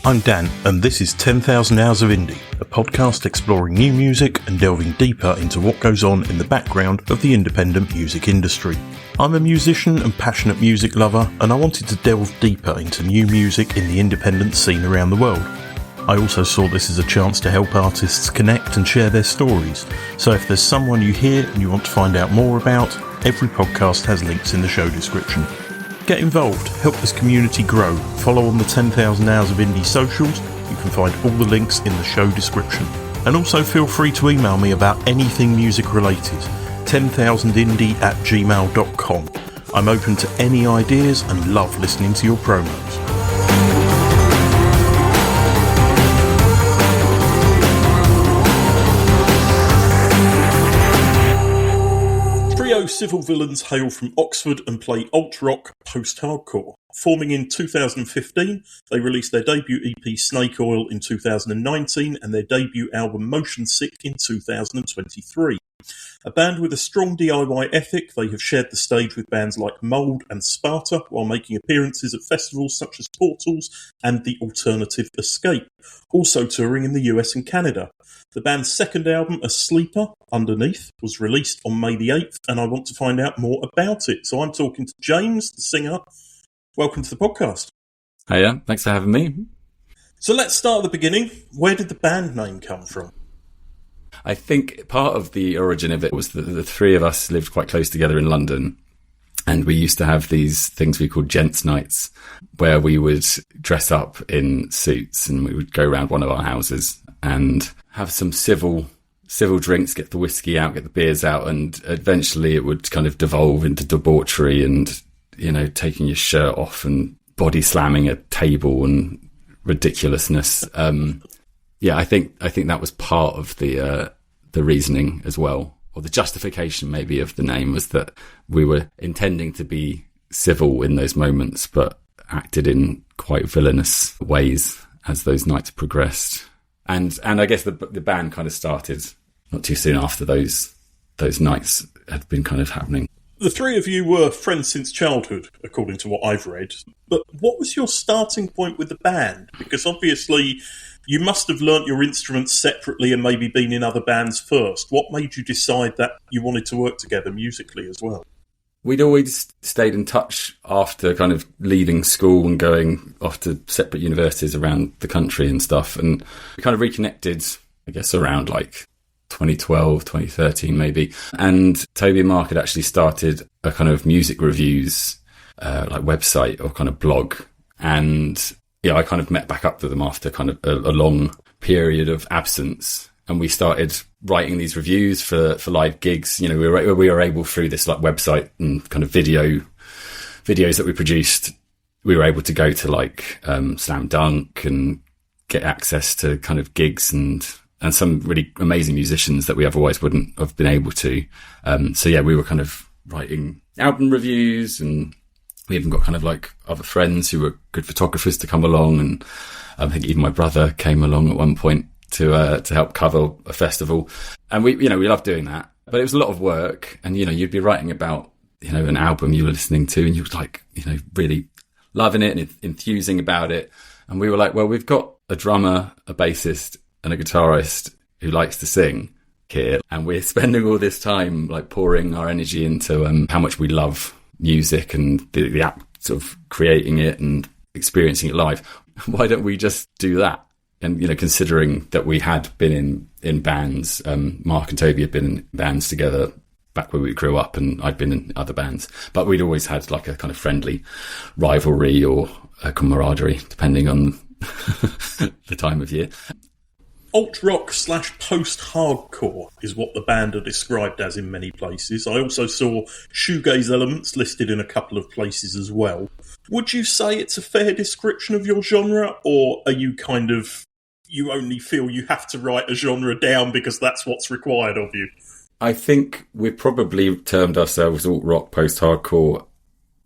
I'm Dan, and this is 10,000 Hours of Indie, a podcast exploring new music and delving deeper into what goes on in the background of the independent music industry. I'm a musician and passionate music lover, and I wanted to delve deeper into new music in the independent scene around the world. I also saw this as a chance to help artists connect and share their stories, so if there's someone you hear and you want to find out more about, every podcast has links in the show description. Get involved, help this community grow, follow on the 10,000 Hours of Indie socials, you can find all the links in the show description. And also feel free to email me about anything music related, 10,000indie@gmail.com. I'm open to any ideas and love listening to your promos. Civil Villains hail from Oxford and play alt-rock post-hardcore. Forming in 2015, they released their debut EP Snake Oil in 2019 and their debut album Motion Sick in 2023. A band with a strong DIY ethic, they have shared the stage with bands like Mould and Sparta while making appearances at festivals such as Portals and The Alternative Escape, also touring in the US and Canada. The band's second album, A Sleeper, Underneath, was released on May the 8th, and I want to find out more about it. So I'm talking to James, the singer. Welcome to the podcast. Hiya, thanks for having me. So let's start at the beginning. Where did the band name come from? I think part of the origin of it was that the three of us lived quite close together in London, and we used to have these things we called gents nights, where we would dress up in suits and we would go around one of our houses and have some civil drinks, get the whiskey out, get the beers out, and eventually it would kind of devolve into debauchery and, you know, taking your shirt off and body slamming a table and ridiculousness. Yeah, I think that was part of the reasoning as well, or the justification maybe of the name, was that we were intending to be civil in those moments, but acted in quite villainous ways as those nights progressed. And I guess the band kind of started not too soon after those nights had been kind of happening. The three of you were friends since childhood, according to what I've read. But what was your starting point with the band? Because obviously you must have learnt your instruments separately and maybe been in other bands first. What made you decide that you wanted to work together musically as well? We'd always stayed in touch after kind of leaving school and going off to separate universities around the country and stuff. And we kind of reconnected, I guess, around like 2012, 2013 maybe. And Toby and Mark had actually started a kind of music reviews like website or kind of blog. And yeah, I kind of met back up with them after kind of a long period of absence. And we started writing these reviews for live gigs. You know, we were able, through this like website and kind of videos that we produced, we were able to go to like Slam Dunk and get access to kind of gigs and some really amazing musicians that we otherwise wouldn't have been able to. So yeah, we were kind of writing album reviews, and we even got kind of like other friends who were good photographers to come along. And I think even my brother came along at one point to help cover a festival. And we loved doing that, but it was a lot of work. And, you know, you'd be writing about, you know, an album you were listening to and you were like, you know, really loving it and enthusing about it. And we were like, well, we've got a drummer, a bassist and a guitarist who likes to sing here. And we're spending all this time like pouring our energy into how much we love music and the act of creating it and experiencing it live. Why don't we just do that? And, you know, considering that we had been in bands, Mark and Toby had been in bands together back where we grew up, and I'd been in other bands, but we'd always had like a kind of friendly rivalry or a camaraderie, depending on the time of year. Alt-rock / post-hardcore is what the band are described as in many places. I also saw shoegaze elements listed in a couple of places as well. Would you say it's a fair description of your genre, or are you kind of, you only feel you have to write a genre down because that's what's required of you? I think we've probably termed ourselves alt-rock, post-hardcore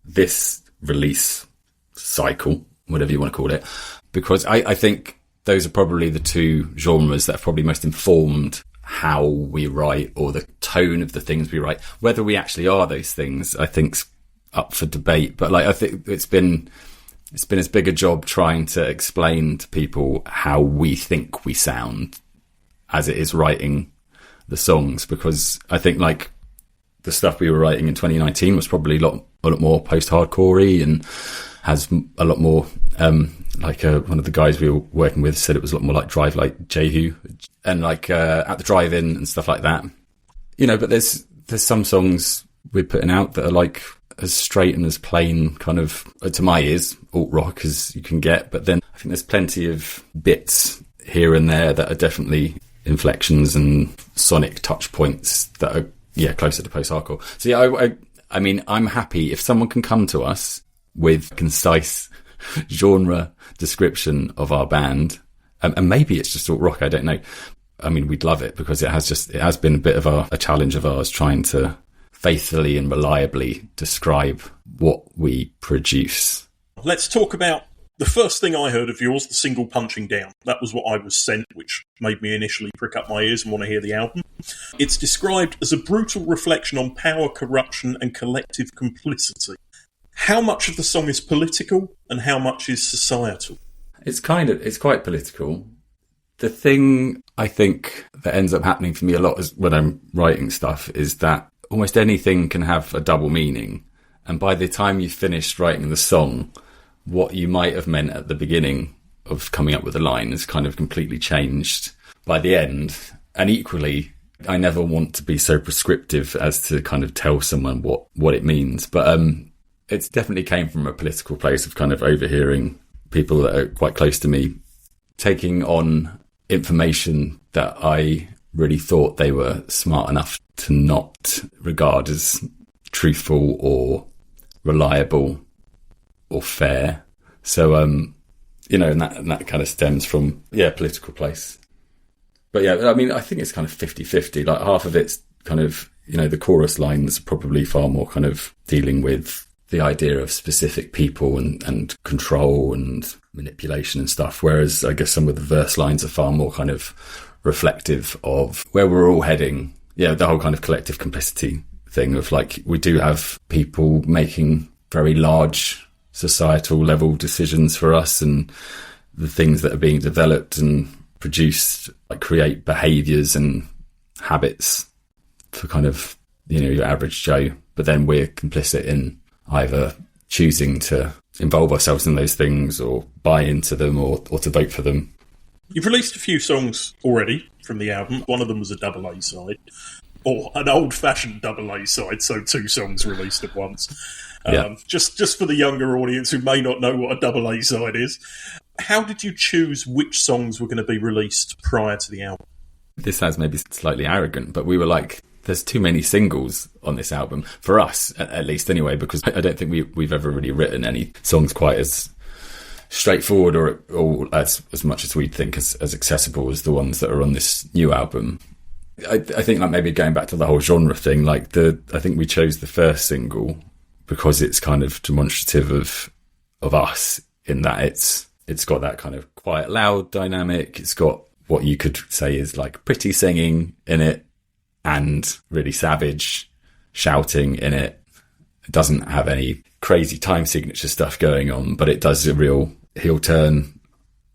this release cycle, whatever you want to call it, because I think those are probably the two genres that have probably most informed how we write, or the tone of the things we write. Whether we actually are those things, I think's up for debate. But like, I think it's been it's been as big a job trying to explain to people how we think we sound as it is writing the songs, because I think like the stuff we were writing in 2019 was probably a lot more post-hardcore-y and has a lot more one of the guys we were working with said it was a lot more like Drive Like Jehu and like At the Drive-In and stuff like that, you know. But there's some songs we're putting out that are like as straight and as plain kind of, to my ears, alt rock as you can get. But then I think there's plenty of bits here and there that are definitely inflections and sonic touch points that are closer to post-hardcore. So I mean, I'm happy if someone can come to us with concise genre description of our band, and maybe it's just alt rock, I don't know. I mean, we'd love it, because it has been a bit of a challenge of ours trying to faithfully and reliably describe what we produce. Let's talk about the first thing I heard of yours, the single Punching Down. That was what I was sent, which made me initially prick up my ears and want to hear the album. It's described as a brutal reflection on power, corruption and collective complicity. How much of the song is political and how much is societal? It's quite political. The thing I think that ends up happening for me a lot is when I'm writing stuff is that almost anything can have a double meaning. And by the time you've finished writing the song, what you might have meant at the beginning of coming up with a line has kind of completely changed by the end. And equally, I never want to be so prescriptive as to kind of tell someone what it means. But it's definitely came from a political place of kind of overhearing people that are quite close to me taking on information that I really thought they were smart enough to not regard as truthful or reliable or fair. So, you know, and that kind of stems from, political place. But yeah, I mean, I think it's kind of 50-50. Like half of it's kind of, you know, the chorus lines are probably far more kind of dealing with the idea of specific people and control and manipulation and stuff. Whereas I guess some of the verse lines are far more kind of reflective of where we're all heading. Yeah, the whole kind of collective complicity thing of like, we do have people making very large societal level decisions for us, and the things that are being developed and produced like create behaviours and habits for kind of, you know, your average Joe. But then we're complicit in either choosing to involve ourselves in those things or buy into them or to vote for them. You've released a few songs already from the album. One of them was a double A side, or an old-fashioned double A side, so 2 songs released at once. Just for the younger audience who may not know what a double A side is. How did you choose which songs were going to be released prior to the album? This sounds maybe slightly arrogant, but we were like, there's too many singles on this album, for us at least anyway, because I don't think we've ever really written any songs quite as straightforward or as much as we'd think as accessible as the ones that are on this new album. I think like maybe going back to the whole genre thing, like I think we chose the first single because it's kind of demonstrative of us in that it's got that kind of quiet loud dynamic. It's got what you could say is like pretty singing in it and really savage shouting in it. It doesn't have any crazy time signature stuff going on, but it does a real heel turn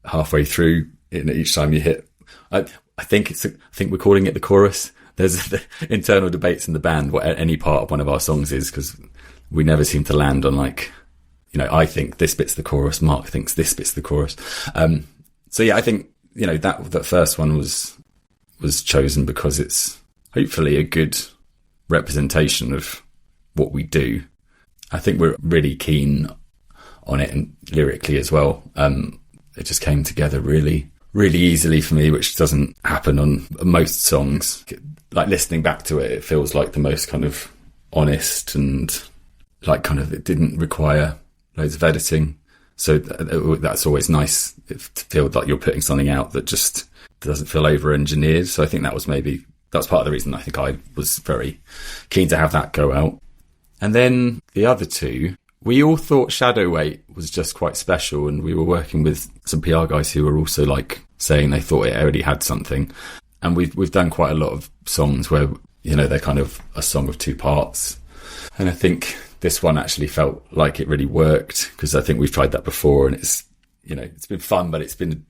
halfway through each time you hit. I think we're calling it the chorus. There's the internal debates in the band what any part of one of our songs is, because we never seem to land on like, you know, I think this bit's the chorus, Mark thinks this bit's the chorus. So yeah, I think, you know, that first one was chosen because it's hopefully a good representation of what we do. I think we're really keen on it, and lyrically as well. It just came together really, really easily for me, which doesn't happen on most songs. Like listening back to it, it feels like the most kind of honest and like kind of, it didn't require loads of editing. So that's always nice to feel like you're putting something out that just doesn't feel over-engineered. So I think that's part of the reason I think I was very keen to have that go out. And then the other 2, we all thought Shadow Weight was just quite special, and we were working with some PR guys who were also like saying they thought it already had something. And we've done quite a lot of songs where, you know, they're kind of a song of 2 parts. And I think this one actually felt like it really worked, because I think we've tried that before and it's, you know, it's been fun, but it's been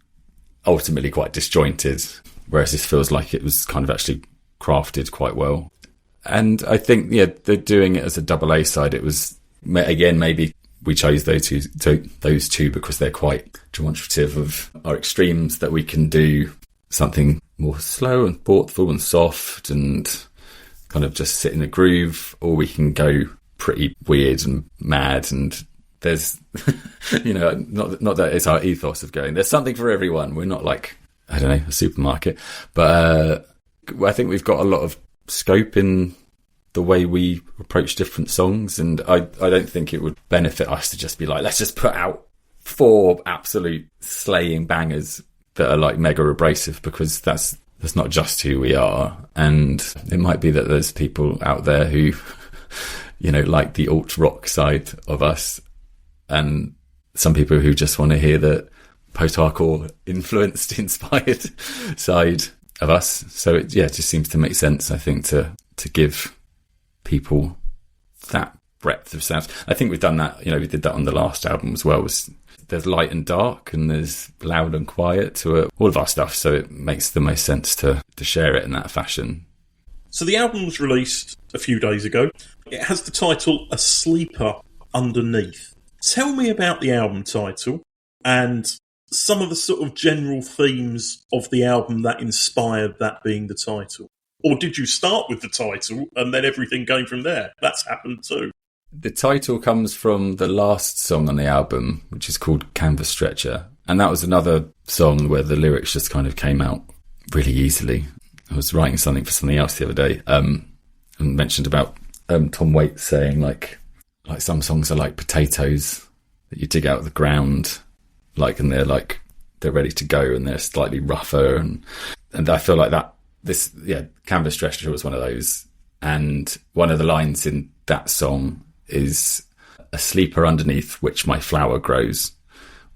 ultimately quite disjointed, whereas this feels like it was kind of actually crafted quite well. And I think, yeah, they're doing it as a double A side. It was, again, maybe we chose those two because they're quite demonstrative of our extremes, that we can do something more slow and thoughtful and soft and kind of just sit in a groove, or we can go pretty weird and mad. And there's, you know, not that it's our ethos of going, there's something for everyone. We're not like, I don't know, a supermarket, but I think we've got a lot of scope in the way we approach different songs, and I don't think it would benefit us to just be like, let's just put out 4 absolute slaying bangers that are like mega abrasive, because that's not just who we are. And it might be that there's people out there who, you know, like the alt rock side of us, and some people who just want to hear the post-hardcore influenced, inspired side of us. So it just seems to make sense, I think, to give people that breadth of sounds. I think we've done that, you know, we did that on the last album as well. There's light and dark, and there's loud and quiet to all of our stuff, so it makes the most sense to share it in that fashion. So the album was released a few days ago. It has the title A Sleeper Underneath. Tell me about the album title and some of the sort of general themes of the album that inspired that being the title. Or did you start with the title and then everything came from there? That's happened too. The title comes from the last song on the album, which is called Canvas Stretcher. And that was another song where the lyrics just kind of came out really easily. I was writing something for something else the other day, and mentioned about Tom Waits saying like some songs are like potatoes that you dig out of the ground, and they're ready to go, and they're slightly rougher. And I feel like that, Canvas Stretcher was one of those. And one of the lines in that song is a sleeper underneath which my flower grows,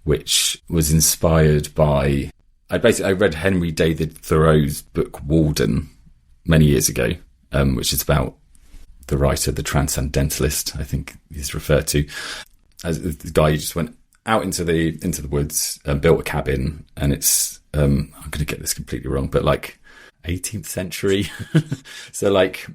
which was inspired by, I read Henry David Thoreau's book Walden many years ago, which is about the writer, the transcendentalist, I think he's referred to, as the guy who just went out into the woods and built a cabin. And it's, I'm going to get this completely wrong, but like 18th century. So like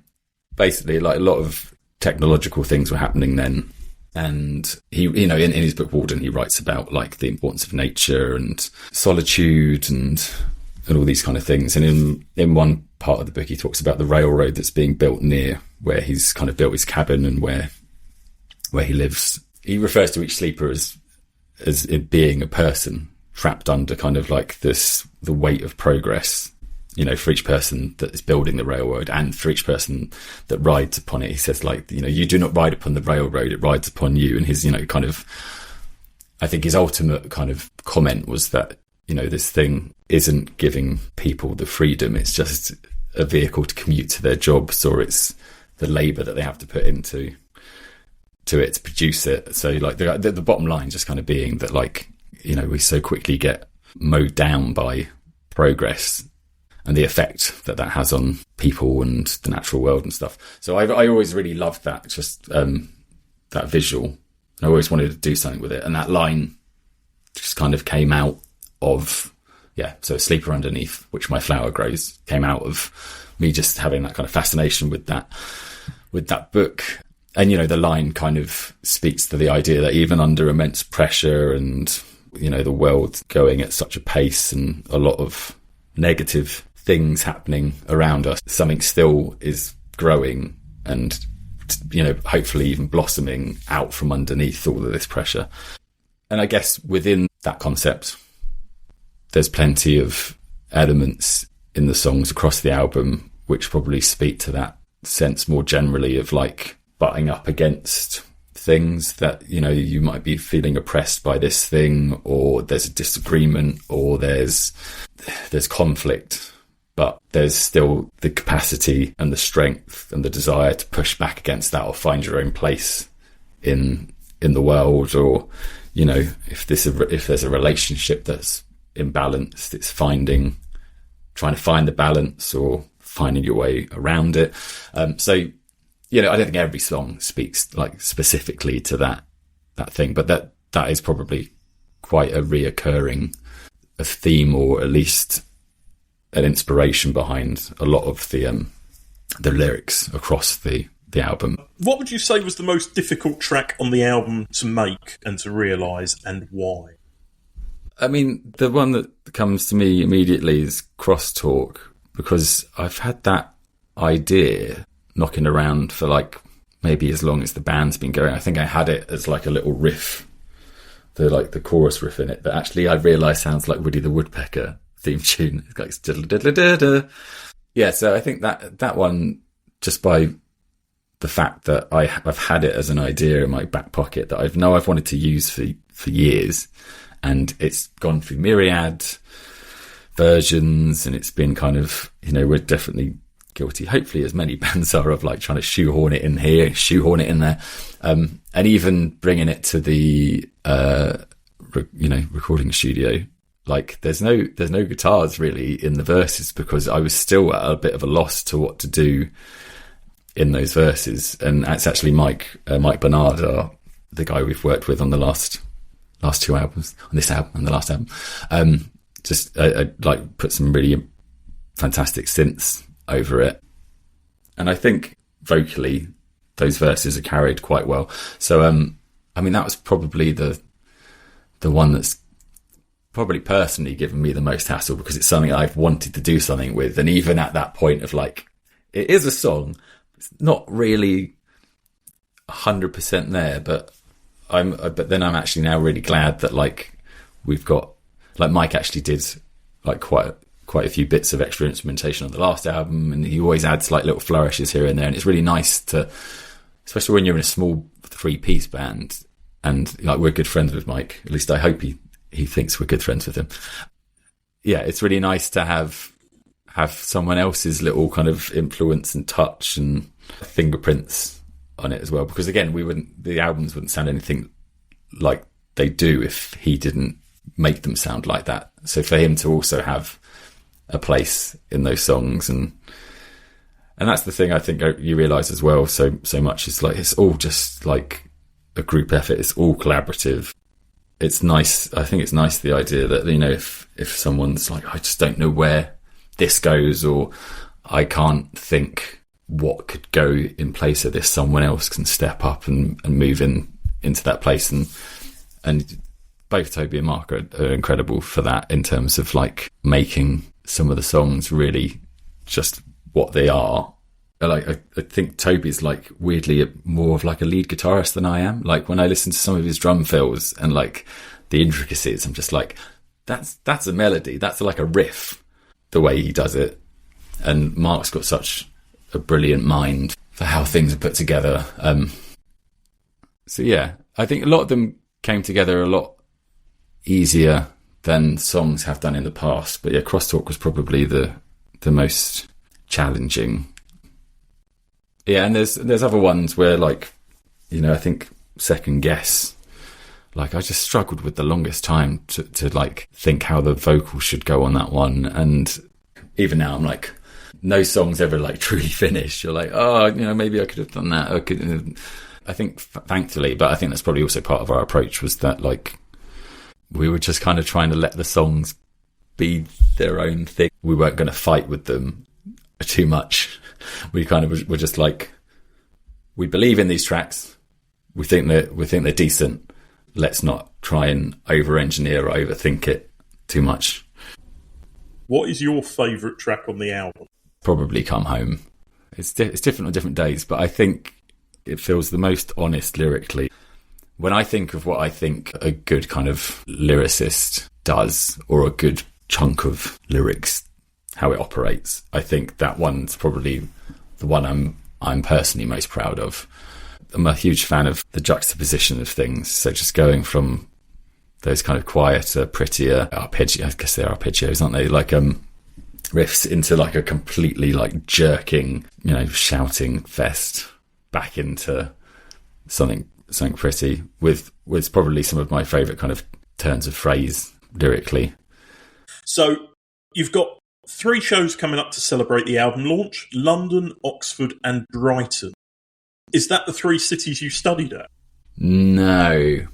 basically like a lot of technological things were happening then. And he, you know, in his book Walden, he writes about like the importance of nature and solitude and all these kind of things. And in one part of the book, he talks about the railroad that's being built near where he's kind of built his cabin and where he lives. He refers to each sleeper as it being a person trapped under kind of like the weight of progress, you know, for each person that is building the railroad and for each person that rides upon it. He says, like, you know, you do not ride upon the railroad, it rides upon you. And his, you know, kind of, I think his ultimate kind of comment was that, you know, this thing isn't giving people the freedom. It's just a vehicle to commute to their jobs, or it's the labour that they have to put into it to produce it. So like the bottom line just kind of being that, like, you know, we so quickly get mowed down by progress and the effect that has on people and the natural world and stuff. So I always really loved that, just that visual. And I always wanted to do something with it. And that line just kind of came out of, so a sleeper underneath which my flower grows came out of me just having that kind of fascination with that book. And, you know, the line kind of speaks to the idea that even under immense pressure and, you know, the world going at such a pace and a lot of negative things happening around us, something still is growing and, you know, hopefully even blossoming out from underneath all of this pressure. And I guess within that concept, there's plenty of elements in the songs across the album which probably speak to that sense more generally of like butting up against things that, you know, you might be feeling oppressed by this thing, or there's a disagreement, or there's conflict, but there's still the capacity and the strength and the desire to push back against that or find your own place in the world. Or, you know, if there's a relationship that's imbalanced, it's trying to find the balance or finding your way around it. So I don't think every song speaks like specifically to that thing, but that is probably quite a reoccurring a theme, or at least an inspiration behind a lot of the lyrics across the album. What would you say was the most difficult track on the album to make and to realise, and why? I mean, the one that comes to me immediately is Crosstalk, because I've had that idea knocking around for like maybe as long as the band's been going. I think I had it as like a little riff, the chorus riff in it, but actually I realised sounds like Woody the Woodpecker theme tune. It's like diddle-diddle-diddle. Yeah, so I think that one, just by the fact that I've had it as an idea in my back pocket that I've wanted to use for years, and it's gone through myriad versions, and it's been kind of, we're definitely guilty, hopefully as many bands are, of like trying to shoehorn it in here, shoehorn it in there, and even bringing it to the recording studio. Like there's no guitars really in the verses, because I was still at a bit of a loss to what to do in those verses. And it's actually Mike Bernard, the guy we've worked with on the last two albums, on this album and the last album, just like put some really fantastic synths over it. And I think vocally those verses are carried quite well. So I mean, that was probably the one that's probably personally given me the most hassle, because it's something I've wanted to do something with. And even at that point of like, it is a song, it's not really 100% there, but then I'm actually now really glad that like we've got, like Mike actually did like quite a few bits of extra instrumentation on the last album, and he always adds like little flourishes here and there, and it's really nice to, especially when you're in a small 3-piece band, and like we're good friends with Mike, at least I hope he thinks we're good friends with him. Yeah, it's really nice to have someone else's little kind of influence and touch and fingerprints on it as well, because again, the albums wouldn't sound anything like they do if he didn't make them sound like that. So for him to also have a place in those songs, and that's the thing I think you realise as well so much, is like it's all just like a group effort, it's all collaborative. It's nice, I think it's nice, the idea that, if someone's like, I just don't know where this goes, or I can't think what could go in place of this, someone else can step up and move into that place. And both Toby and Mark are incredible for that, in terms of like making some of the songs really just what they are. Like I think Toby's like weirdly more of like a lead guitarist than I am. Like when I listen to some of his drum fills and like the intricacies, I'm just like, that's a melody, that's like a riff, the way he does it. And Mark's got such a brilliant mind for how things are put together. So yeah, I think a lot of them came together a lot easier than songs have done in the past. But yeah, Crosstalk was probably the most challenging. Yeah, and there's other ones where like, I think Second Guess, like I just struggled with the longest time to like think how the vocal should go on that one. And even now I'm like, no song's ever like truly finished. You're like, oh, maybe I could have done that. I think thankfully, but I think that's probably also part of our approach, was that like we were just kind of trying to let the songs be their own thing. We weren't going to fight with them too much. We kind of were just like, we believe in these tracks. We think they're decent. Let's not try and over-engineer or overthink it too much. What is your favourite track on the album? Probably Come Home. It's different on different days, but I think it feels the most honest lyrically. When I think of what I think a good kind of lyricist does, or a good chunk of lyrics, how it operates, I think that one's probably the one I'm personally most proud of. I'm a huge fan of the juxtaposition of things. So just going from those kind of quieter, prettier arpeggio, I guess they're arpeggios, aren't they? Like riffs, into like a completely like jerking, shouting fest, back into something pretty with probably some of my favourite kind of turns of phrase lyrically. So you've got 3 shows coming up to celebrate the album launch: London, Oxford and Brighton. Is that the 3 cities you studied at? No.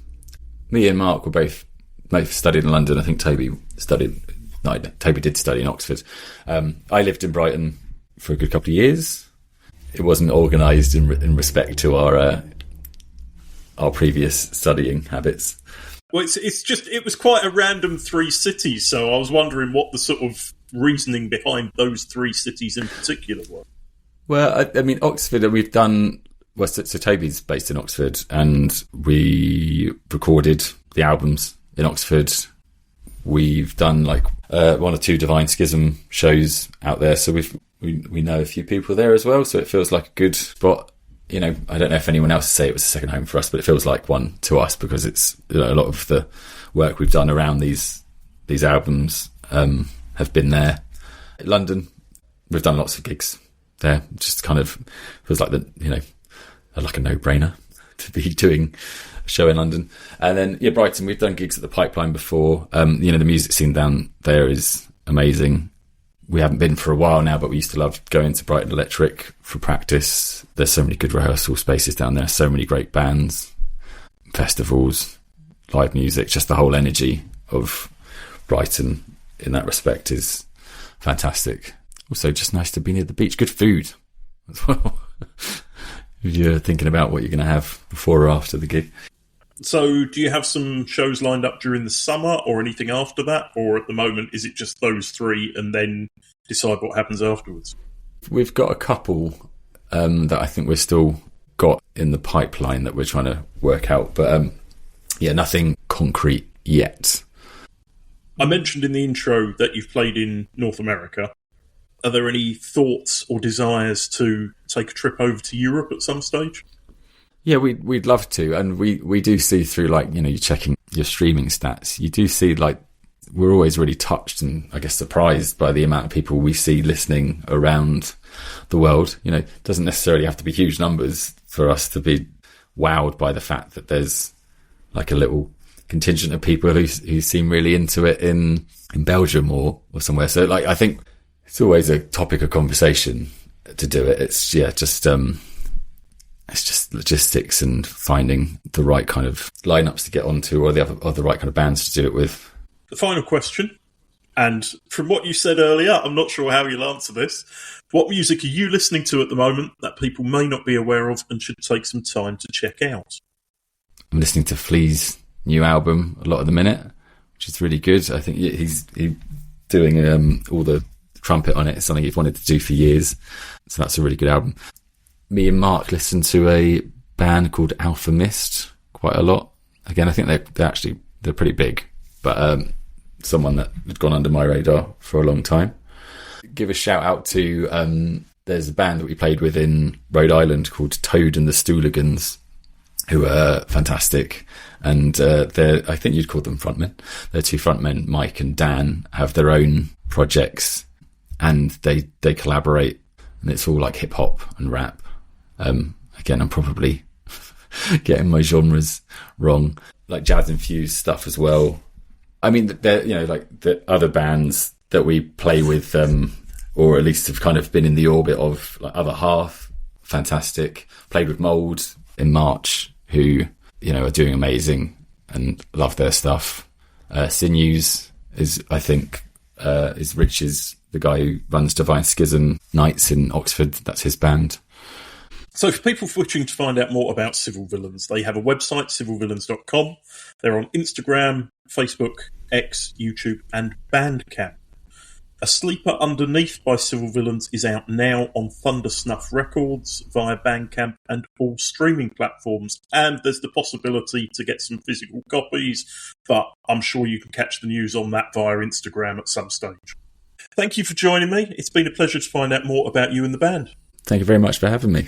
Me and Mark were both studied in London. I think Toby did study in Oxford. I lived in Brighton for a good couple of years. It wasn't organised in respect to our previous studying habits. Well, it was quite a random 3 cities, so I was wondering what the sort of reasoning behind those 3 cities in particular were. Well, I mean, Oxford, we've done... Well, so Toby's based in Oxford, and we recorded the albums in Oxford. We've done like 1 or 2 Divine Schism shows out there, so we know a few people there as well, so it feels like a good spot. You know, I don't know if anyone else would say it was a second home for us, but it feels like one to us because it's, you know, a lot of the work we've done around these albums have been there. London, we've done lots of gigs there. Just kind of feels like like a no-brainer to be doing a show in London. And then Brighton, we've done gigs at the Pipeline before. The music scene down there is amazing. We haven't been for a while now, but we used to love going to Brighton Electric for practice. There's so many good rehearsal spaces down there, so many great bands, festivals, live music. Just the whole energy of Brighton in that respect is fantastic. Also, just nice to be near the beach. Good food as well. If you're thinking about what you're going to have before or after the gig. So do you have some shows lined up during the summer or anything after that? Or at the moment, is it just those 3 and then decide what happens afterwards? We've got a couple that I think we're still got in the pipeline that we're trying to work out. But nothing concrete yet. I mentioned in the intro that you've played in North America. Are there any thoughts or desires to take a trip over to Europe at some stage? Yeah, we'd love to, and we do see through, like, you know, you're checking your streaming stats, you do see, like, we're always really touched and I guess surprised by the amount of people we see listening around the world. You know, it doesn't necessarily have to be huge numbers for us to be wowed by the fact that there's like a little contingent of people who seem really into it in Belgium or somewhere. So, like, I think it's always a topic of conversation to do it. It's just logistics and finding the right kind of lineups to get onto, or the right kind of bands to do it with. The final question, and from what you said earlier, I'm not sure how you'll answer this. What music are you listening to at the moment that people may not be aware of and should take some time to check out? I'm listening to Flea's new album a lot at the minute, which is really good. I think he's doing all the trumpet on it. It's something he's wanted to do for years. So that's a really good album. Me and Mark listen to a band called Alpha Mist quite a lot. Again, I think they're pretty big, but someone that had gone under my radar for a long time. Give a shout out to there's a band that we played with in Rhode Island called Toad and the Stooligans, who are fantastic, and I think you'd call them frontmen. Their 2 frontmen, Mike and Dan, have their own projects, and they collaborate, and it's all like hip hop and rap. Again, I'm probably getting my genres wrong, like jazz infused stuff as well. I mean, they're, you know, like the other bands that we play with, or at least have kind of been in the orbit of, like Other Half, fantastic. Played with Mould in March, who, you know, are doing amazing and love their stuff. Sinews is, I think, is Rich's, the guy who runs Divine Schism nights in Oxford. That's his band. So for people wishing to find out more about Civil Villains, they have a website, civilvillains.com. They're on Instagram, Facebook, X, YouTube, and Bandcamp. A Sleeper Underneath by Civil Villains is out now on Thunder Snuff Records via Bandcamp and all streaming platforms. And there's the possibility to get some physical copies, but I'm sure you can catch the news on that via Instagram at some stage. Thank you for joining me. It's been a pleasure to find out more about you and the band. Thank you very much for having me.